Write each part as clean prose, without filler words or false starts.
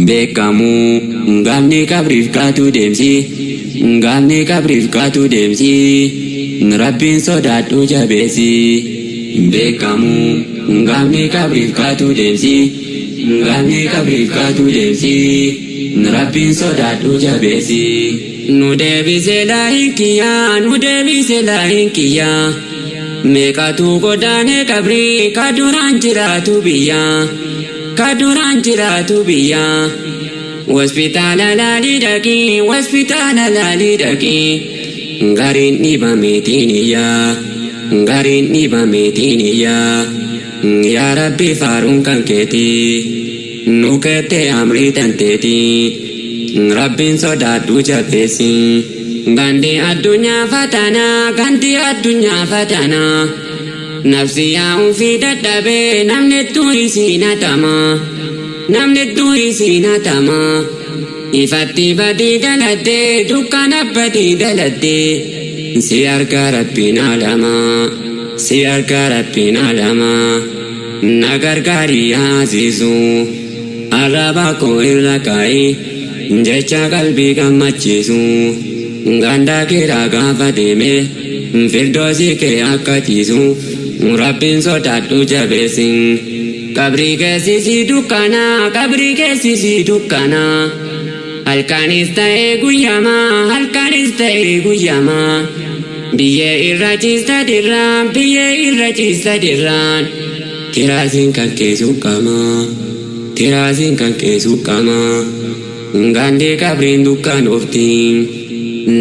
beekamu gaafni qabriif kaatu deemsi gaafni qabriif kaatu deemsi rabbiin sodaadhu jabeessi beekamu gaafni qabriif kaatu deemsi gaafni qabriif kaatu deemsi rabbiin sodaadhu jabeessi nu deebise laahinkiyaa nu deebise laahinkiyaa meeqatu godaane qabrii kaduraan jiraatu biyyaa kaduraan jiraatu biyyaa hospitaala laalii dhaqii hospitaala laalii dhaqii gariin dhibameetiniyyaa gariin dhibameetiniyyaa yaa rabbi faaruun kan keeti nu keette amrii tanteeti rabbiin sodaadhu jabeessi gandi addunyaa fatanaa gandi addunyaa fatanaa nafsiyaa ufii dadhabee namni turisina tama namni turisina tama ifatti badii daladee dukkana badii daladee si argaa rabbiin alamaa si argaa rabbiin alamaa na gargaarii haasisu arraba koo irra kaa'ee jecha qalbii gammachiisu gandaa keeraa gaafa deeme firdoosii kee akka tiisu rabbiin sodaadhu jabeessi qabrii keessisi dukkanaa qabrii keessisi dukkanaa halkanis ta'ee guyyamaa halkanis ta'ee guyyamaa biyyee irra ciista dirraan biyyee irra ciista dirraan tiraasiin kan keessu qamaa tiraasiin kan keessu qamaa gandee qabriin dukkanoftiin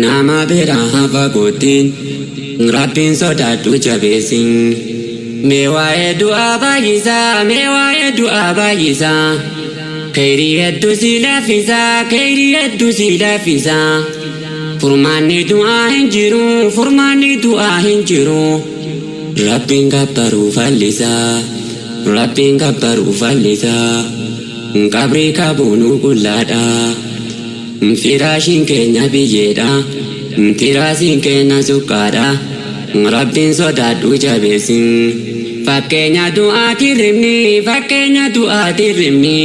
nama beeraa hafa gootiin rabbiin sodaadhu jabeessi mee waa'ee du'aa baay'isaa mee waa'ee du'aa baay'isaa kheyrii hedduu si laffisaa kheyrii hedduu si laffisaa furmaanni du'aa hin jiru furmaanni du'aa hin jiru rabbiin gabbaruu fallisaa rabbiin gabbaruu fallisaa qabrii kabuunuu qullaadhaa firaashiin keenya biyyeedha tiraasiin keenya sukkaadha rabbiin sodaadhu jabeessi fakkeenya du'aati rimni fakkeenya du'aati rimni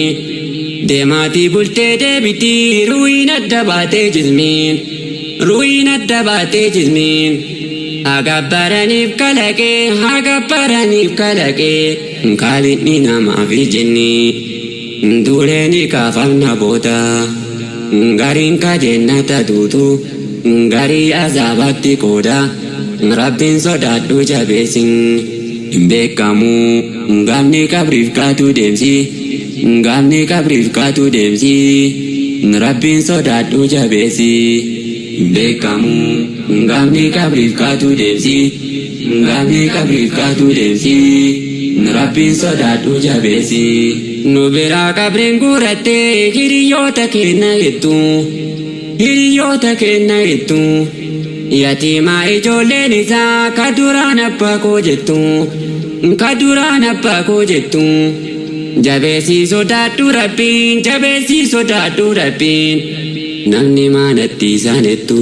deemaatii bultee deebitii ru'iin adda baatee jismiin ru'iin adda baatee jismiin hagabbaraniif kalaqee hagabbaraniif kalaqee kaalinni namaafi jenni duuleeni kaafamna booda gariin kajeennata duutu garii azaabatti qooda rabbiin sodaadhu jabeessi beekamu gaafni qabriif kaatu deemsi gaafni qabriif kaatu deemsi rabbiin sodaadhu jabeessi beekamu gaafni qabriif kaatu deemsi gaafni qabriif kaatu deemsi rabbiin sodaadhu jabeessi nu biraa qabriin guurattee hiriyoota keenya hedduu hiriyoota keenya hedduu yatiimaa ijoolleen isaa kaduraan abbaa koo jettu kaduraan abbaa koo jettu jabeessii sodaadhu rabbiin jabeessii sodaadhu rabbiin namni maanatti isaan hettu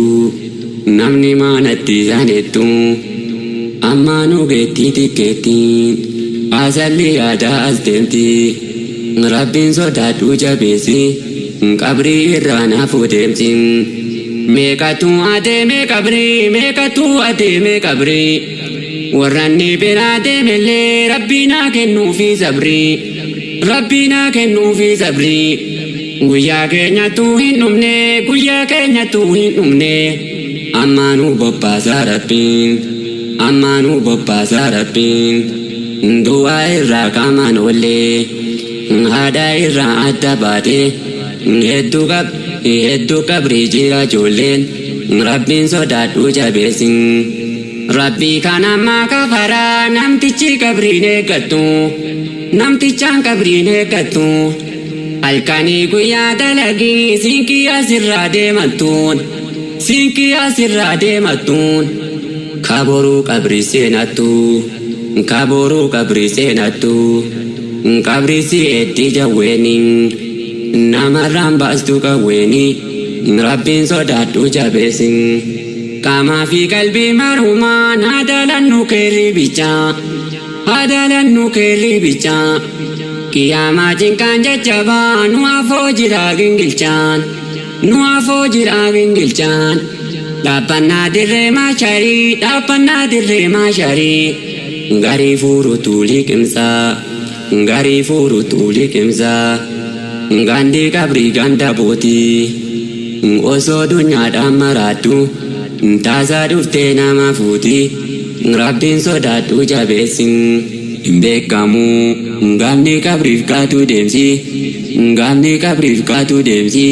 namni maanatti isaan hettu ammaa nu geettii xiqqeettiin asalli aadaa as deemti rabbiin sodaadhu jabeessi qabrii irraa naafuu deemsi meeqatu adeeme qabrii meeqatu adeeme qabrii warranni biraa deemellee rabbiinaa kennuufi sabrii rabbiinaa kennuufi sabrii guyyaa keenyatu hin dhumne guyyaa keenyatu hin dhumne ammaanuu bobbaasaa rabbiin ammaanuu bobbaasaa rabbiin du'aa irraa qaamaan oollee haadha irraa adda baatee hedduu qabrii jira ijoolleen rabbiin sodaadhu jabeessi rabbii kan ammaa kafaraa namtichi qabriin eeggattu namtichaan qabriin eeggattu halkanii guyyaa dalagii siinkii asirraa deemattuun siinkii asirraa deemattuun kaboruu qabrii seenattu kaboruu qabrii seenattu qabrisi eddii jawweeni namarraan baastu qawweeni rabbiin sodaadhu jabeessi qaamaa fi qalbii marumaan haadalannu keerrii bichaa haadalannu keerrii bichaa Qiyaamaa cinqaan jajjabaa nu afoo jira gingilchaan nu afoo jira gingilchaan dhaabbannaa dirree maasharii dhaabbannaa dirree maasharii garii fuurutu liqimsaa garii fuurutu liqimsaa gandii qabrii ganda bootii osoo dunyaadhaan maraattu taasaa dhuftee nama fuuti rabbiin sodaadhu jabeessin hin beekamu gaafni qabriif kaatu deemsi gaafni qabriif kaatu deemsi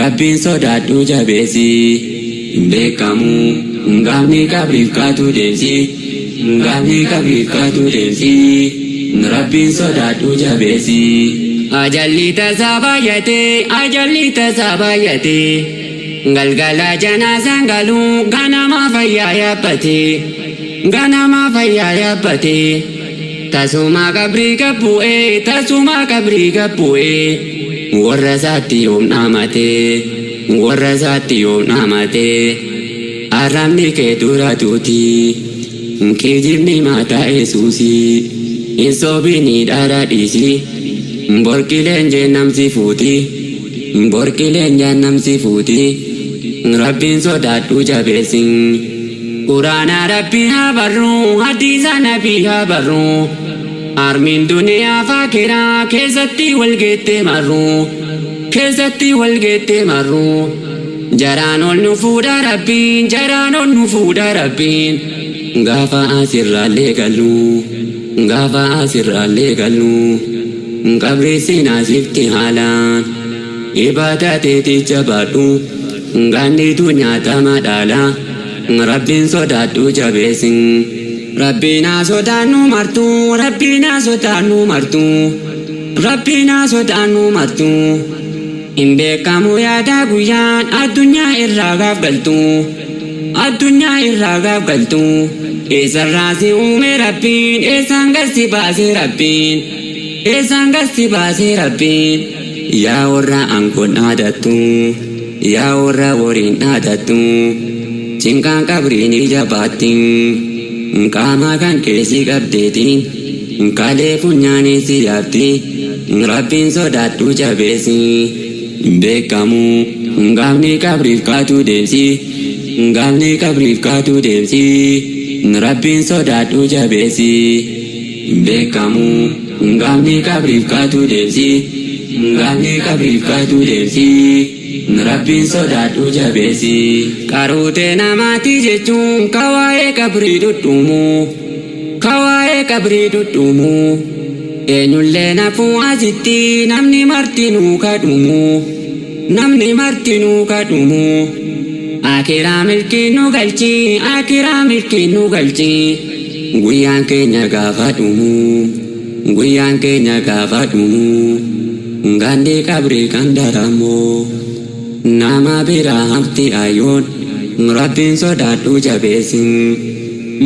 rabbiin sodaadhu jabeessi hin beekamu gaafni qabriif kaatu deemsi gaafni qabriif kaatu deemsi rabbiin sodaadhu jabeessi ajalli tasaa baay'ate galgala janaasaan galuu ganama fayyaa yaabbate tasuma qabrii gabbu'ee warra isaatti yoom dhaamate arrabni kee dura tuuti kijibni mataa Yesuusii hin soobini dhaadhaa dhiisi borqileen jennamsi fuuti borqileen jennamsi fuuti rabbiin sodaadhu jabeessin quraana rabbii haa barru hadiisa nabii haa barru armiin duniyaa faakiraa keessatti walgeette marru jaraan ol nu fuudha rabbiin gaafa asirraallee gallu qabrii sinaasifti haalaan ibaadaa teeticha baadhu gaanniitu nyaatama dhaala rabbiin sodaadhu jabeessin rabbiin haa sodaannu martu hin beekamu yaada guyyaan addunyaa irraa gaaf galtu eessarraa si uume rabbiin eessaan garsi baasee rabbiin yaa warra aangoon dhaadattu yaa warra woriin dhaadattu cinqaan qabriin ija baattiin qaama kan keessi qabdeetiin kalee funyaanii si yaabdi rabbiin sodaadhu jabeessi hin beekamu gaafni qabriif kaatu deemsi rabbiin sodaadhu jabeessi hin beekamu gaafni qabriif kaatu deemsi rabbiin sodaadhu jabeessi qaruutee namaati jechuun kawaa'ee qabrii dhudhuumu eenyullee nafuu asitti namni martinuu kadhumu akiraa milkiin nu galchi guyyaan keenya gaafa dhumu gandii qabrii kan daramoo nama biraa hafti ayyoon rabbiin sodaadhu jabeessin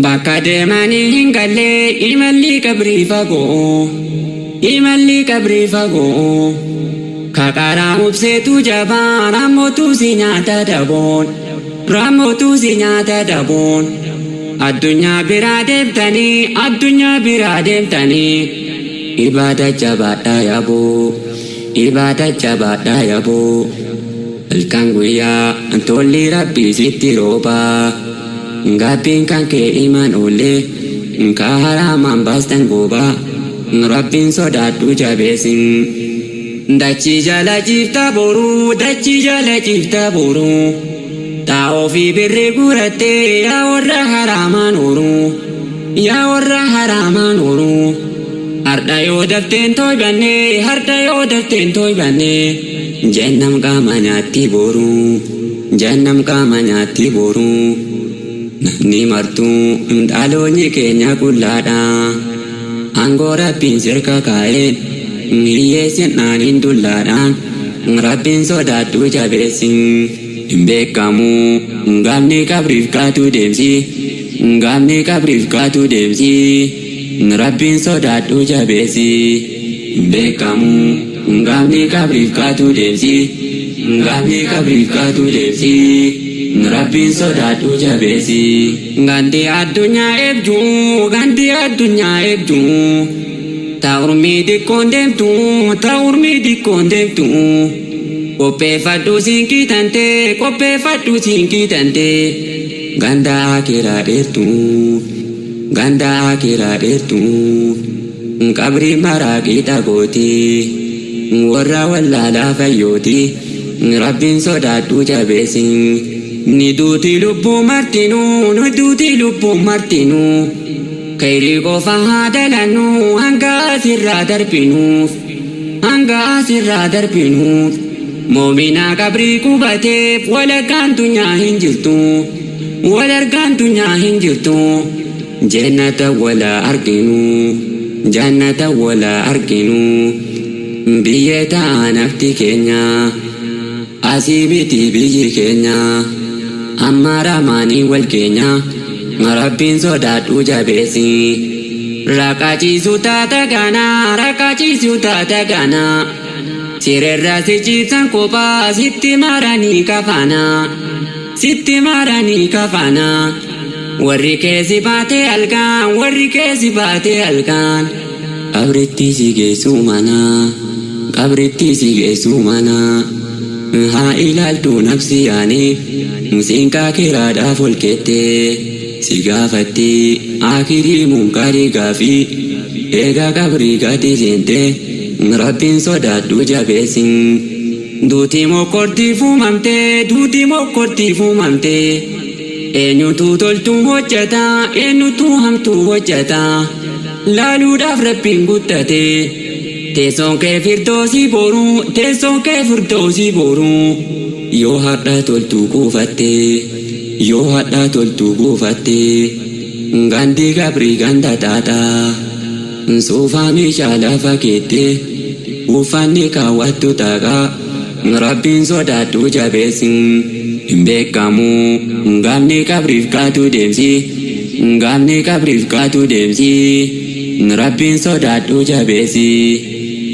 bakka deemanii hin galle imalli qabrii fagoo kaqaraa ubseetu jabaa rammootu si nyaata daboon addunyaa biraa deemtanii ibaadacha baadhaa yaboo halkan guyyaa tolli rabbii sitti roobaa gaabbiin kan kee iman oolle ka haraamaan baastan goobaa rabbiin sodaadhu jabeessin dachii jala ciifta boruu taa'oo fi birrii guurattee yaa warra haraamaan ooluu har'a yoo dafteen tooybannee jennam qaama nyaatti boruu namni martuu dhaloonni keenya qullaadha aangoo rabbiin sirka kaa'een hiyyeessin dhaaniin dullaadhaan rabbiin sodaadhu jabeessin hin beekamu gaafni qabriif kaatu deemsi rabbiin sodaadhu jabeessi hin beekamu gaafni qabriif kaatu deemsi rabbiin sodaadhu jabeessi gandi addunyaa eebjuu Taurmi di condemtu, taurmi di condemtu. Kope fatu sinki tante, kope fatu sinki tante. Ganda akira dertu, ganda akira dertu. Kabri mara kita goti, warra walla la fayyoti. Rabbin sodaatu jabeessin. Ni duuti lubbuu martinuu, nu duuti lubbuu martinuu. Khayrii qofa haa dalannu hanga asirraa darbinuuf, hanga asirraa darbinuuf. Moominaa qabrii qubateef walakkaan dunyaa hin jirtu, walakkaan dunyaa hin jirtu. Jannata wala arginu, jannata wala arginu. Biyya ta'a nafti keenya, asii miti biyyi keenya. Amma ramaanii wal keenya, Rabbiin sodaadhu jabeessi. Rakkachiisu taata kana, rakkachiisu taata kana. Sirerra si ciibsan kophaa sitti maranii kafana, sitti maranii kafana. Warri keessi baatee halkan, warri keessi baatee halkan. Qabritti si geessu mana, qabritti si geessu mana. Haa ilaaltu nafsi yaanii, siinqaa kiraadhaaf ol keettee. Si gaafatti akirii munkarii gaafii, eegaa qabrii gadi seentee. Rabbiin sodaadhu jabeessin. Duuti mokkortii fuumamtee, duuti mokkortii fuumamtee. Eenyutu toltuu hojjeta, eenyutu hamtuu hojjeta. Laaluudhaaf Rabbiin guddatee. Teessoon kee firdoosii booruu, teessoon kee firdoosii booruu. Yoo hadhaa toltuu kuufattee, yoo hadhaa toltuu kuufattee. Gandi qabrii ganda taataa. Suufaa meeshaa lafa keettee. Uffanni kaawwattu taakaa. Rabbiin sodaadhu jabeessin. Hin beekamu gaafni qabriif kaatu deemsi, gaafni qabriif kaatu deemsi. Rabbiin sodaadhu jabeessi.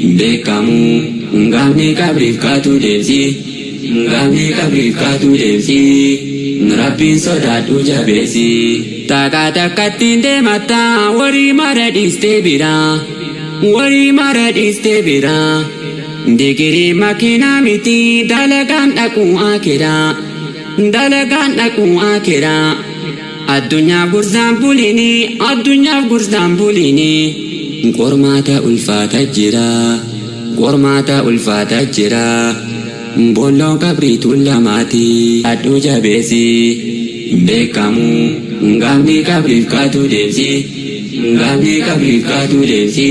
Hin beekamu gaafni qabriif kaatu deemsi, gaafni qabriif kaatu deemsi. Rabbiin sodaadhu jabeessi. Takka takkattiin deematta warii mara dhiistee biraa, warii mara dhiistee biraa. Digirii makiinaa miti dalagaan dhaquu akiraa, dalagaan dhaquu akiraa. Addunyaaf gursaan buliini, addunyaaf gursaan buliini. Qormaata ulfaata jira, qormaata ulfaata jira. Bolloon qabriitu lamaati aduu jabeessi. Hin beekamu gaafni qabriif kaatu deemsi, gaafni qabriif kaatu deemsi.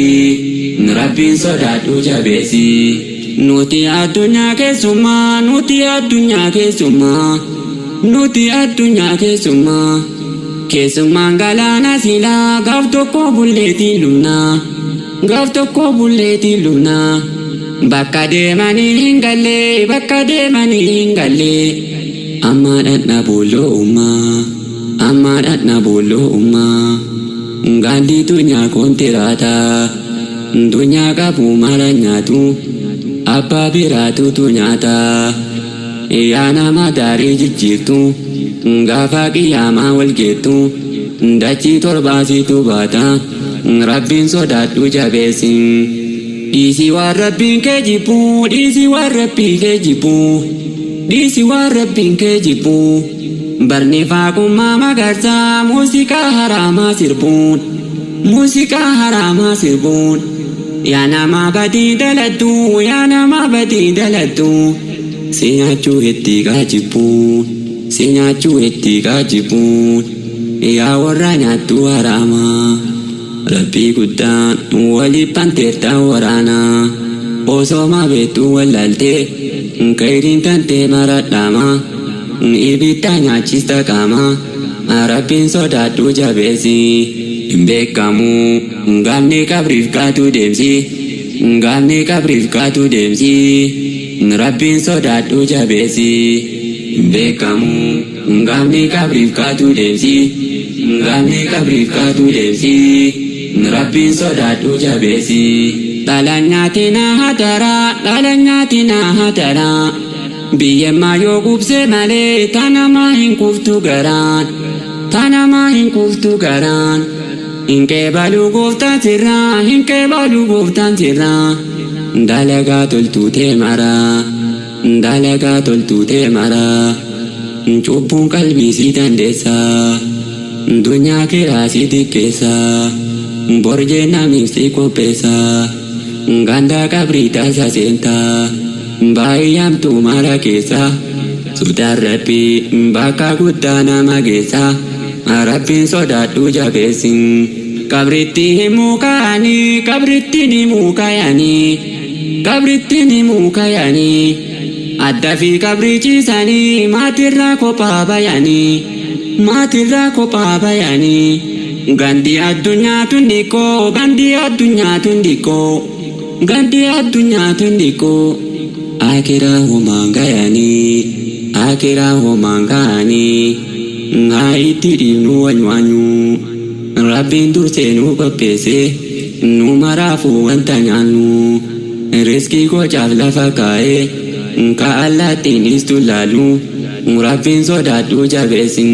Rabbiin sodaadhu jabeessi. Nuti addunyaa keessummaa, nuti addunyaa keessummaa, nuti addunyaa keessummaa. Keessummaan galaana silaa gaaf tokko bulleetiin lumnaa, gaaf tokko bulleetiin lumnaa. Bakka deemanii hin galle, bakka deemanii hin galle. Amma dhadha booloo ummaa, amma dhadha booloo ummaa. Gandi dunyaa kontiraata, dunyaa qabu mala nyaatu. Abbaa biraatutu nyaata. Yaa nama daarii jijjiirtu, gaafa qiyaamaa wal geettu. Dachii torbaasitu baata, Rabbiin sodaadhu jabeessi. Dhiisii waan Rabbiin kee jibbu, dhiisii waan Rabbiin kee jibbu, dhiisii waan Rabbiin kee jibbu. Barni faaqummaa magarsaa muuziqaa haraamaa sirbuun, muuziqaa haraamaa sirbuun. Yaa nama badii daladdu, yaa nama badii daladdu. Si nyaachuu itti gaajibbuun, si nyaachuu itti gaajibbuun. Yaa warra nyaattu haraamaa. Rabbii guddaan waliif panteertaa waraanaa. Osooma beektuu wallaaltee, khayriin tantee maradhaamaa. Ibidda nyaachista qaamaa. Rabbiin sodaadhu jabeessi. Hin beekamu gaafni qabriif kaatu deemsi, gaafni qabriif kaatu deemsi. Rabbiin sodaadhu jabeessi. Hin beekamu gaafni qabriif kaatu deemsi, gaafni qabriif kaatu deemsi. Rabbiin sodaadhu jabeessi. Dhala nyaatina hataraa, dhala nyaatina hataraa. Biyyammaa yoo gubse malee tanamaa hin kuftu garaan, tanamaa hin kuftu garaan. Inke balu goftan sirra, inke balu goftan sirra. Dalaga toltute mara, dalaga toltute mara. Cubbun qalbii si dandeessa, dunyaa keeraa si xiqqeessa. Borjee namiif si qopheessa, ganda qabrii taasa seenta. Baay'eemtu mara keessa, sudaan rabbii bakka guddaa nama geessa. Rabbiin sodaadhu jabeessin. Qabritti himuu kaayanii, qabritti himuu kaayanii, qabritti himuu kaayanii. Adda fi qabrii ciisanii, maatirraa kophaa bayanii, maatirraa kophaa bayanii. Gandi addunyaa tundikoo, gandi addunyaa tundikoo, gandi addunyaa tundikoo. Akira homaan gayanii, akira homaan gayanii. Ngaitti dhiibnu wanywaanyu, Rabbiin dursee nu qopheesse, nu maraafu wanta nyaannu. Riskii gochaaf lafa kaa'ee, ka allaattiinis tullaalu. Rabbiin sodaadhu jabeessin.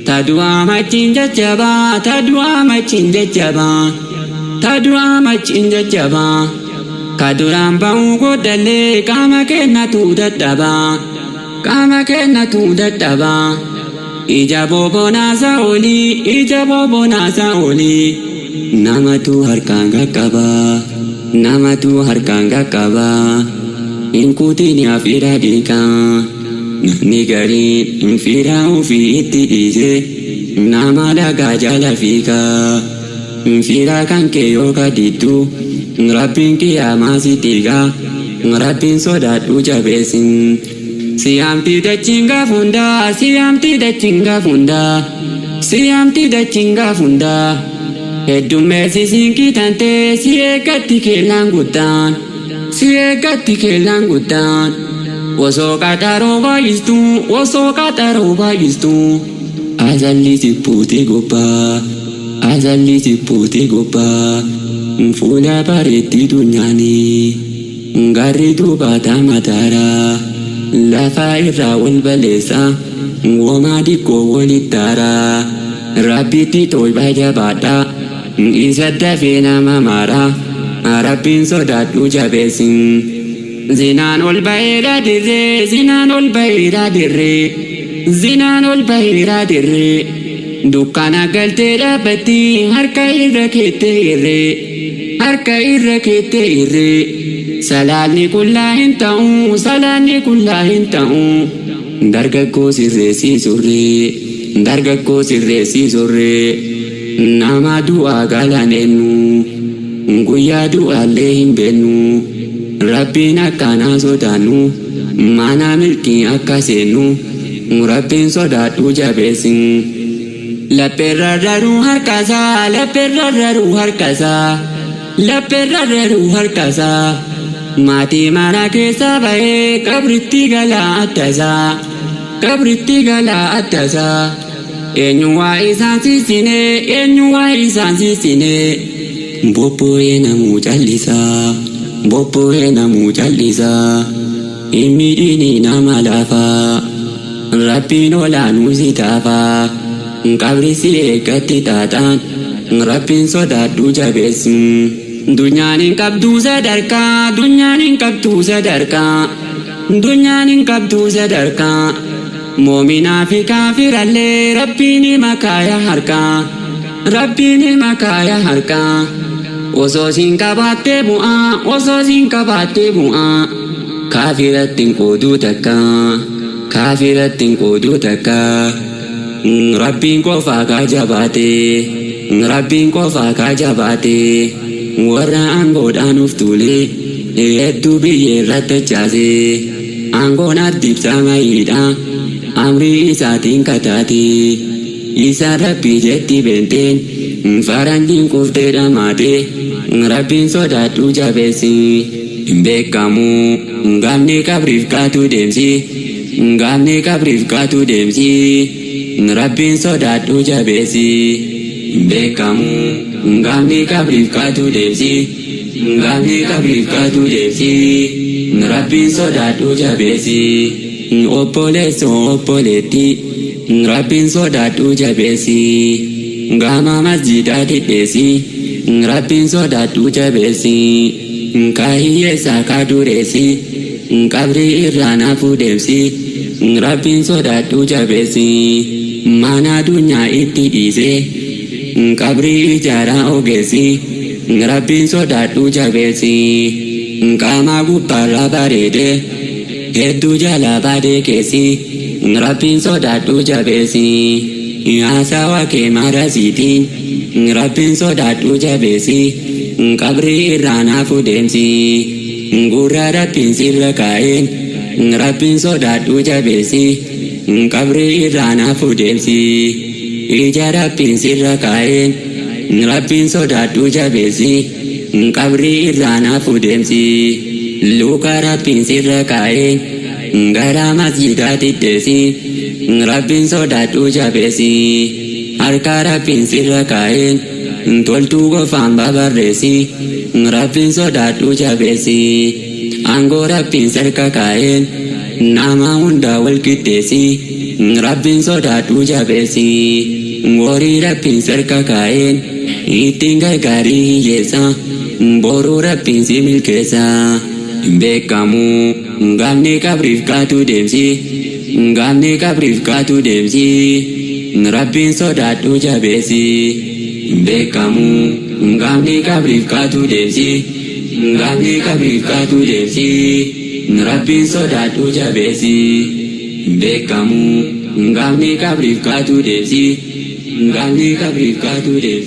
Tadu'aa machiin jajjabaa, tadu'aa machiin jajjabaa, tadu'aa machiin jajjabaa. Kaduraan ba'uu godhallee qaama kennatu dadhabaa, qaama kennatu dadhabaa. Ija bobonaasa olii, ija bobonaasa olii. Namatu harkaan qaqqabaa, namatu harkaan qaqqabaa. Inkutiin afira dhiigaa, namni gariin fira ofii itti dhiise. Nama lagaa jala fiigaa, fira kan kee yoo kadhittu. Rabbiin qiyaamaa si tiigaa, Rabbiin sodaadhu jabeessin. Siyaamti dachiin gaafundaa, siyaamti dachiin gaafundaa, siyaamti dachiin gaafundaa. Heddummeessi sinqitantee si eeggatti keellaan guddaan, si eeggatti keellaan guddaan. Osoo qaxaroo baay'istuu, osoo qaxaroo baay'istuu. Azalli sippuuti gubbaa, azalli sippuuti gubbaa. Fuula bareetti dunyaanii, garri duubaata mataara. Lafa irraa wal baleessa, womaa dhiqqoo walitti aara. Rabbitti tolba jabaadha, isa dafee nama mara. Rabbiin sodaadhu jabeessin. Zinaan ol baheera dirree, zinaan ol baheera dirree, zinaan ol baheera dirree. Dukkana galtee dhaabbatti harka irra keettee irree, harka irra keettee irree. Salaanni qullaa hin ta'u, salaanni qullaa hin ta'u. Dargaggoo sirreessii surree, dargaggoo sirreessii surree. Nama du'aa galaan eenyu, guyyaa du'aallee hin beennu. Rabbiin akkanaa sodaannu, mana milkii akka seennu. Rabbiin sodaadhu jabeessin. Lappeerra raruu harkasaa, lappeerra raruu harkasaa, lappeerra raruu harkasaa. Maatii mana keessa bahee qabritti galaa addasaa, qabritti galaa addasaa. Eenyu waa isaan sisinee, eenyu waa isaan sisinee. Bobboo'ee namuu callisaa, bobboo'ee namuu callisaa. Hin miidhiini nama lafaa, Rabbiin olaanuu si taafaa. Qabri si eeggatti taataan, Rabbiin sodaadhu jabeessin. Dunyaan hin qabdu sadarkaa, dunyaan hin qabdu sadarkaa, dunyaan hin qabdu sadarkaa. Moominaa fi kaafirallee Rabbiin hima kaaya harkaa, Rabbiin hima kaaya harkaa. Osoo siin qabaattee bu'aa, osoo siin qabaattee bu'aa. Kaafiratti hin qooduu takkaa, kaafiratti hin qooduu takkaa. Rabbiin qofaa kaa jabaatee, Rabbiin qofaa kaa jabaatee. Warra aangoodhaan of tuulee, hedduu biyyee irratti chaasee. Aangoon addibsaa mayiidha, amrii isaatiin kataatee. Isa Rabbii jetti benteen, faranjiin kuftee dhamaatee. Rabbiin sodaadhu jabeessi. Hin beekamu, gaafni qabriif kaatu deemsi, gaafni qabriif kaatu deemsi. Rabbiin sodaadhu jabeessi. Hin beekamu, gaafni qabriif kaatu deemsi, gaafni qabriif kaatu deemsi. Rabbiin sodaadhu jabeessi. Obboleessoo obboleetti, Rabbiin sodaadhu jabeessi. gama masjida didesi Rabbiin sodaadhu jabeessi kaayyeessa kadureessi qabrii irraa na fuudheessi Rabbiin sodaadhu jabeessi mana addunyaa itti dhiise qabrii ijaaraa ogeessi Rabbiin sodaadhu jabeessi qaama gubbaarra bareede hedduu jala baadee keessi Rabbiin sodaadhu jabeessi haasawa kee marasiitiin Rabbiin sodaadhu jabeessi qabrii irraa na fuudheessi gurra Rabbiin sirra kaa'een Rabbiin sodaadhu jabeessi qabrii irraa na fuudheessi ija Rabbiin sirra kaa'een Rabbiin sodaadhu jabeessi qabrii irraa na fuudheessi luka Rabbiin sirra kaa'een gara masjidaa diddeessi Rabbiin sodaadhu jabeessi harka Rabbiin sirra kaa'een toltuu qofaan babarreessi Rabbiin sodaadhu jabeessi aangoo Rabbiin sarka kaa'een nama hunda wal qixxeessi Rabbiin sodaadhu jabeessi horii Rabbiin sarka kaa'een ittiin gargaarii hiyyeessa boruu Rabbiin si milkeessa beekamu gaafni qabriif kaatu deemsi gaafni qabriif kaatu deemsi Rabbiin sodaadhu jabeessi beekamu gaafni qabriif kaatu deemsi gaafni qabriif kaatu deemsi Rabbiin sodaadhu jabeessi beekamu gaafni qabriif kaatu deemsi gaafni qabriif kaatu deemsi